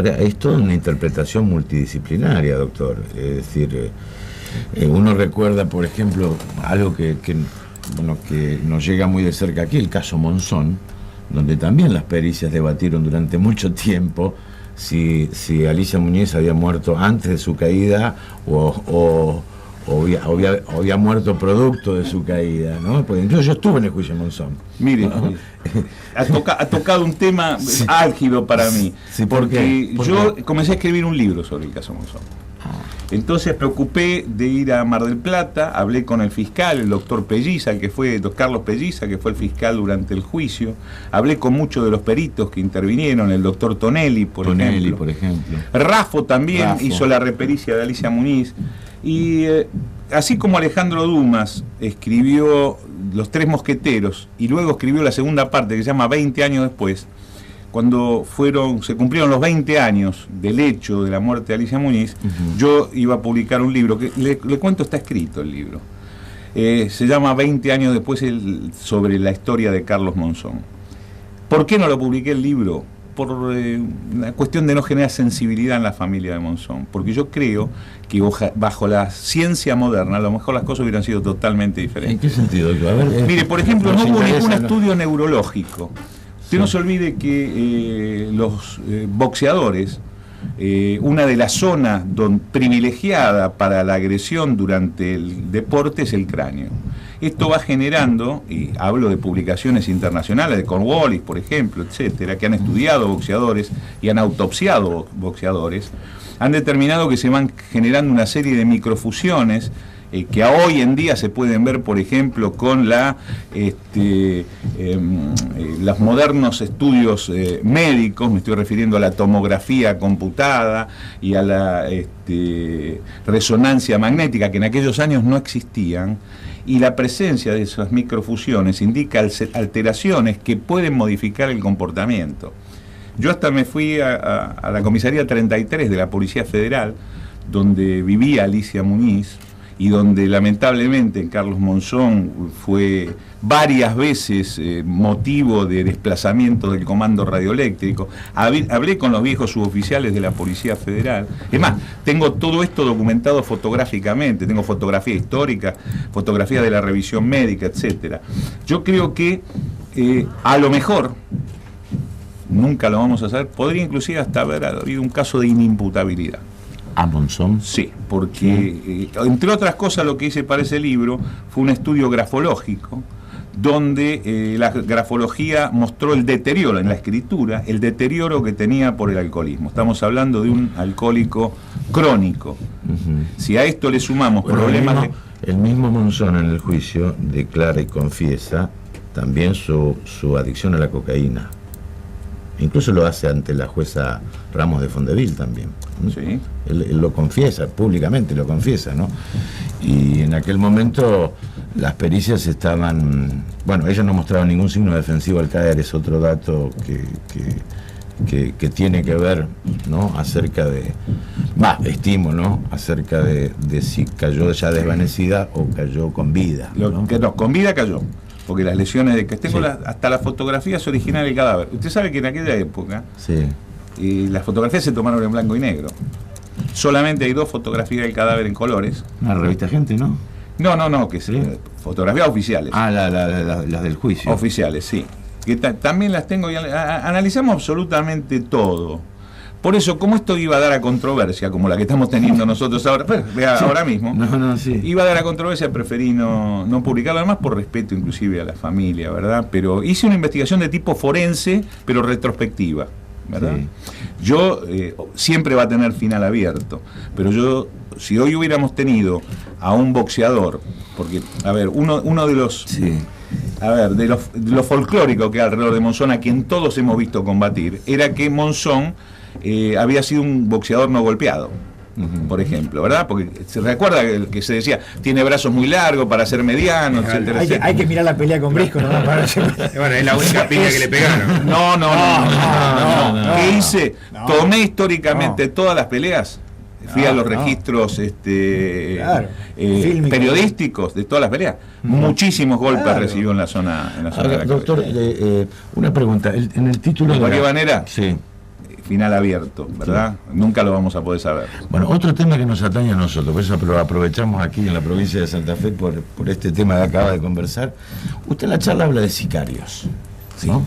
Ahora, es toda una interpretación multidisciplinaria, doctor. Es decir, uno recuerda, por ejemplo, algo que nos llega muy de cerca aquí, el caso Monzón, donde también las pericias debatieron durante mucho tiempo si Alicia Muñiz había muerto antes de su caída o había muerto producto de su caída, ¿no? Porque incluso yo estuve en el juicio de Monzón. Mire, ha tocado un tema sí, álgido para mí, sí, porque yo comencé a escribir un libro sobre el caso Monzón. Entonces preocupé de ir a Mar del Plata, hablé con el fiscal, el doctor Pelliza, Carlos Pelliza, que fue el fiscal durante el juicio, hablé con muchos de los peritos que intervinieron, el doctor Tonelli, por ejemplo. Raffo también hizo la repericia de Alicia Muñiz, y así como Alejandro Dumas escribió Los Tres Mosqueteros, y luego escribió la segunda parte que se llama 20 años después, cuando se cumplieron los 20 años del hecho de la muerte de Alicia Muñiz, yo iba a publicar un libro, que le cuento, está escrito el libro. Se llama 20 años después, sobre la historia de Carlos Monzón. ¿Por qué no lo publiqué el libro? Por una cuestión de no generar sensibilidad en la familia de Monzón. Porque yo creo que bajo la ciencia moderna, a lo mejor las cosas hubieran sido totalmente diferentes. ¿En qué sentido? A ver, mire, por ejemplo, no hubo ningún estudio neurológico. Usted no se olvide que los boxeadores, una de las zonas privilegiada para la agresión durante el deporte es el cráneo. Esto va generando, y hablo de publicaciones internacionales, de Cornwallis, por ejemplo, etcétera, que han estudiado boxeadores y han autopsiado boxeadores, han determinado que se van generando una serie de microfusiones que hoy en día se pueden ver, por ejemplo, con los modernos estudios médicos. Me estoy refiriendo a la tomografía computada y a la resonancia magnética, que en aquellos años no existían, y la presencia de esas microfusiones indica alteraciones que pueden modificar el comportamiento. Yo hasta me fui a la comisaría 33 de la Policía Federal, donde vivía Alicia Muñiz, y donde lamentablemente Carlos Monzón fue varias veces motivo de desplazamiento del comando radioeléctrico. Hablé con los viejos suboficiales de la Policía Federal. Es más, tengo todo esto documentado fotográficamente, tengo fotografía histórica, fotografía de la revisión médica, etcétera. Yo creo que a lo mejor, nunca lo vamos a saber, podría inclusive hasta haber habido un caso de inimputabilidad. ¿A Monzón? Sí, porque entre otras cosas lo que hice para ese libro fue un estudio grafológico donde la grafología mostró el deterioro en la escritura, el deterioro que tenía por el alcoholismo. Estamos hablando de un alcohólico crónico. Si a esto le sumamos problemas... El mismo Monzón en el juicio declara y confiesa también su adicción a la cocaína. Incluso lo hace ante la jueza Ramos de Fondeville también. Sí. Él lo confiesa, públicamente lo confiesa, ¿no? Y en aquel momento las pericias estaban... Bueno, ellos no mostraban ningún signo defensivo al caer, es otro dato que tiene que ver, ¿no? Acerca de... estimo, ¿no? Acerca de si cayó ya desvanecida o cayó con vida, ¿no? Con vida cayó. Porque las lesiones de que tengo hasta las fotografías originales del cadáver. Usted sabe que en aquella época las fotografías se tomaron en blanco y negro. Solamente hay 2 fotografías del cadáver en colores. ¿La revista Gente, no? No, que fotografías oficiales. Las del juicio. Oficiales, sí. Que también las tengo y analizamos absolutamente todo. Por eso, como esto iba a dar a controversia, como la que estamos teniendo nosotros ahora, ahora mismo, iba a dar a controversia, preferí no publicarlo, además por respeto inclusive a la familia, ¿verdad? Pero hice una investigación de tipo forense, pero retrospectiva, ¿verdad? Sí. Yo, siempre va a tener final abierto, pero si hoy hubiéramos tenido a un boxeador, porque, a ver, uno de los... de lo folclórico que hay alrededor de Monzón, a quien todos hemos visto combatir, era que Monzón había sido un boxeador no golpeado, por ejemplo, ¿verdad? Porque se recuerda que se decía, tiene brazos muy largos para ser mediano, etcétera, etcétera. Hay que mirar la pelea con Brisco, ¿no? Bueno, es la única piña que le pegaron. No. ¿Qué hice? Tomé históricamente todas las peleas. Fui a los registros periodísticos de todas las peleas. Muchísimos golpes recibió en la zona de la doctor, una pregunta. En el título de cualquier manera, final abierto, ¿verdad? Sí. Nunca lo vamos a poder saber. Bueno, otro tema que nos atañe a nosotros, por eso aprovechamos aquí en la provincia de Santa Fe por este tema que acaba de conversar. Usted en la charla habla de sicarios, ¿no?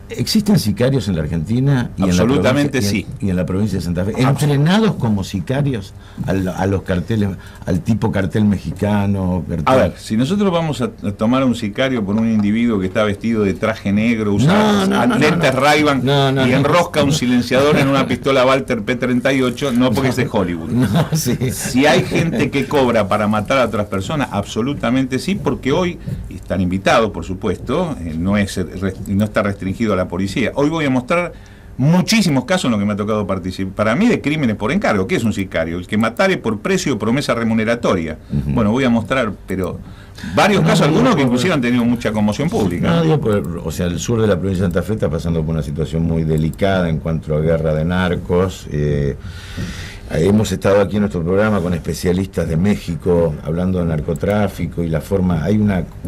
¿Existen sicarios en la Argentina? Y absolutamente sí. Y en la provincia de Santa Fe. ¿Entrenados como sicarios a los carteles, al tipo cartel mexicano? A ver, si nosotros vamos a tomar a un sicario por un individuo que está vestido de traje negro, usa lentes Ray-Ban y enrosca un silenciador en una pistola Walter P38, no porque es de Hollywood. Si hay gente que cobra para matar a otras personas, absolutamente sí, porque hoy están invitados, por supuesto, no está restringido a la policía. Hoy voy a mostrar muchísimos casos en los que me ha tocado participar. Para mí, de crímenes por encargo. ¿Qué es un sicario? El que matare por precio o promesa remuneratoria. Bueno, voy a mostrar, pero varios casos, algunos que inclusive han tenido mucha conmoción pública. O sea, el sur de la provincia de Santa Fe está pasando por una situación muy delicada en cuanto a guerra de narcos. Hemos estado aquí en nuestro programa con especialistas de México hablando de narcotráfico y la forma, hay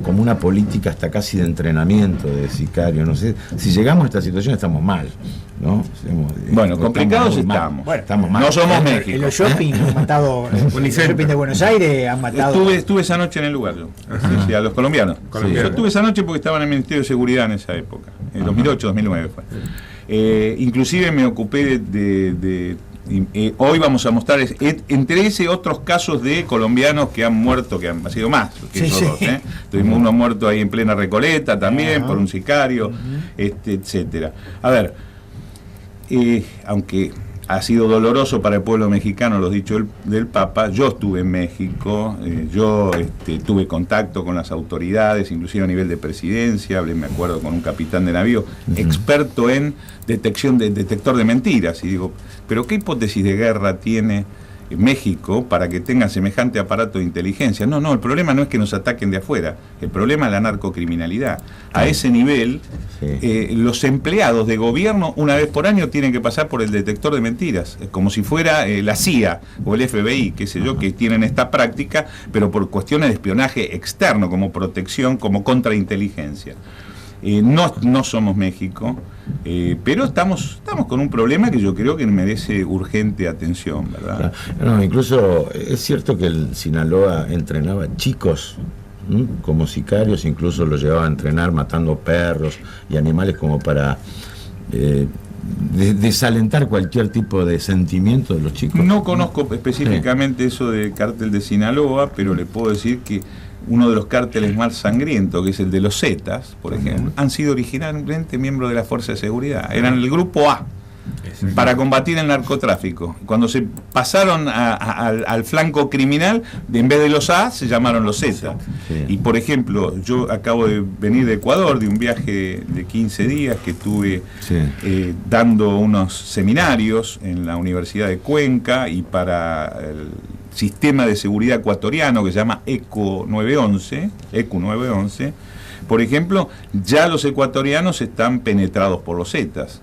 como una política hasta casi de entrenamiento de sicarios. No sé, si llegamos a esta situación estamos mal, ¿no? Bueno, complicados estamos. Bueno, estamos mal. No somos México. En los shopping han matado, en el shopping de Buenos Aires han matado. Estuve esa noche en el lugar yo. Sí, a los colombianos. Yo estuve esa noche porque estaba en el Ministerio de Seguridad en esa época, en 2008, 2009 fue. Inclusive me ocupé hoy vamos a mostrar entre ese otros casos de colombianos que han muerto, que han sido más que esos dos, tuvimos uno muerto ahí en plena Recoleta también por un sicario, etcétera. A ver, aunque ha sido doloroso para el pueblo mexicano los dichos del Papa, yo estuve en México, yo tuve contacto con las autoridades, inclusive a nivel de presidencia, hablé, me acuerdo, con un capitán de navío, experto en detector de mentiras, y digo, ¿pero qué hipótesis de guerra tiene México para que tenga semejante aparato de inteligencia? No, el problema no es que nos ataquen de afuera, el problema es la narcocriminalidad. A ese nivel, los empleados de gobierno una vez por año tienen que pasar por el detector de mentiras, como si fuera la CIA o el FBI, qué sé yo, que tienen esta práctica, pero por cuestiones de espionaje externo, como protección, como contrainteligencia. No somos México, pero estamos con un problema que yo creo que merece urgente atención, ¿verdad? No, incluso es cierto que el Sinaloa entrenaba chicos como sicarios, incluso los llevaba a entrenar matando perros y animales como para desalentar cualquier tipo de sentimiento de los chicos. No conozco específicamente eso del cártel de Sinaloa, pero le puedo decir que uno de los cárteles más sangrientos, que es el de los Zetas, por ejemplo, han sido originalmente miembros de la Fuerza de Seguridad. Eran el grupo A para combatir el narcotráfico. Cuando se pasaron al flanco criminal, en vez de los A, se llamaron los Z. Y por ejemplo, yo acabo de venir de Ecuador, de un viaje de 15 días que estuve dando unos seminarios en la Universidad de Cuenca y para el sistema de seguridad ecuatoriano que se llama ECU 911, por ejemplo, ya los ecuatorianos están penetrados por los Zetas,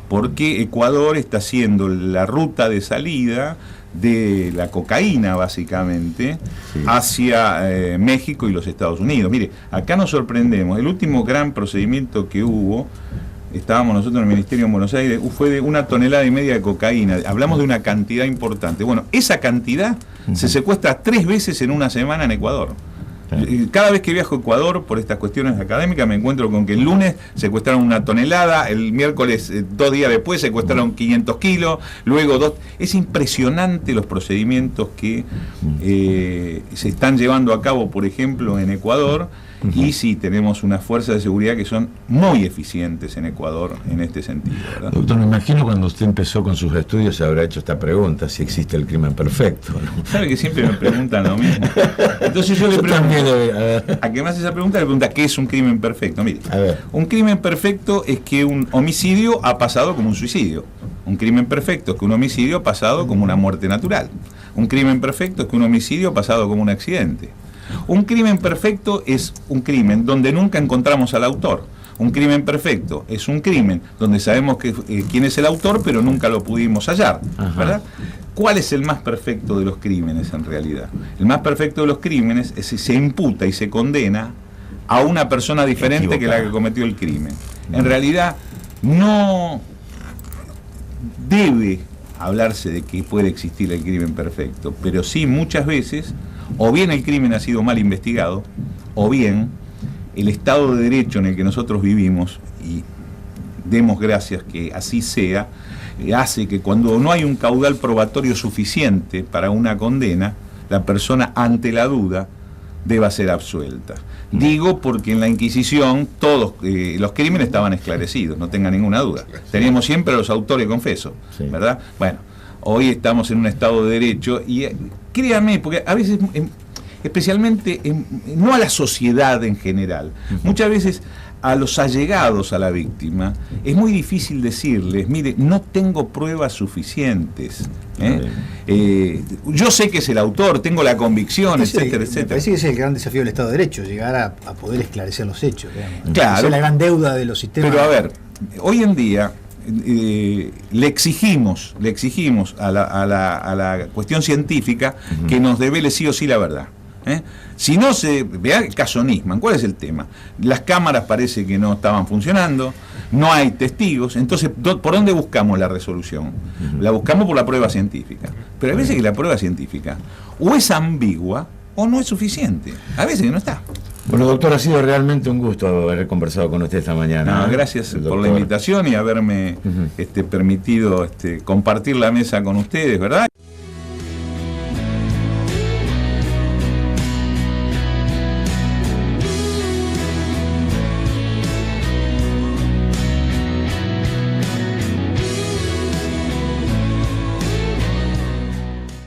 porque Ecuador está haciendo la ruta de salida de la cocaína, básicamente, hacia México y los Estados Unidos. Mire, acá nos sorprendemos, el último gran procedimiento que hubo, estábamos nosotros en el Ministerio en Buenos Aires, fue de 1,5 toneladas de cocaína. Hablamos de una cantidad importante. Bueno, esa cantidad se secuestra 3 veces en una semana en Ecuador. Cada vez que viajo a Ecuador por estas cuestiones académicas me encuentro con que el lunes secuestraron 1 tonelada, el miércoles 2 días después secuestraron 500 kilos, luego 2. Es impresionante los procedimientos que se están llevando a cabo, por ejemplo, en Ecuador. Y sí, tenemos unas fuerzas de seguridad que son muy eficientes en Ecuador en este sentido, ¿verdad? Doctor, me imagino cuando usted empezó con sus estudios se habrá hecho esta pregunta, si existe el crimen perfecto, ¿no? ¿Sabe que siempre me preguntan lo mismo? Entonces yo le pregunto, a qué me hace esa pregunta, le pregunta ¿qué es un crimen perfecto? Mire, un crimen perfecto es que un homicidio ha pasado como un suicidio. Un crimen perfecto es que un homicidio ha pasado como una muerte natural. Un crimen perfecto es que un homicidio ha pasado como un accidente. Un crimen perfecto es un crimen donde nunca encontramos al autor. Un crimen perfecto es un crimen donde sabemos quién es el autor, pero nunca lo pudimos hallar, ¿verdad? ¿Cuál es el más perfecto de los crímenes en realidad? El más perfecto de los crímenes es si se imputa y se condena a una persona diferente que la que cometió el crimen. En realidad, no debe hablarse de que puede existir el crimen perfecto, pero sí muchas veces, o bien el crimen ha sido mal investigado, o bien el Estado de Derecho en el que nosotros vivimos, y demos gracias que así sea, hace que cuando no hay un caudal probatorio suficiente para una condena, la persona ante la duda deba ser absuelta. Digo porque en la Inquisición todos los crímenes estaban esclarecidos, no tenga ninguna duda. Teníamos siempre a los autores confesos, ¿verdad? Bueno, hoy estamos en un Estado de Derecho y créanme, porque a veces, especialmente, no a la sociedad en general, muchas veces a los allegados a la víctima, es muy difícil decirles, mire, no tengo pruebas suficientes. Yo sé que es el autor, tengo la convicción, etcétera, etcétera. Me parece que ese es el gran desafío del Estado de Derecho, llegar a poder esclarecer los hechos. Digamos. Claro. Esa es la gran deuda de los sistemas. Pero a ver, hoy en día le exigimos a la cuestión científica que nos devele sí o sí la verdad. Si no se... Vea el caso Nisman, ¿cuál es el tema? Las cámaras parece que no estaban funcionando, no hay testigos, entonces ¿por dónde buscamos la resolución? La buscamos por la prueba científica. Pero hay veces que la prueba científica o es ambigua o no es suficiente. A veces que no está. Bueno, doctor, ha sido realmente un gusto haber conversado con usted esta mañana. No, gracias por la invitación y haberme permitido compartir la mesa con ustedes, ¿verdad?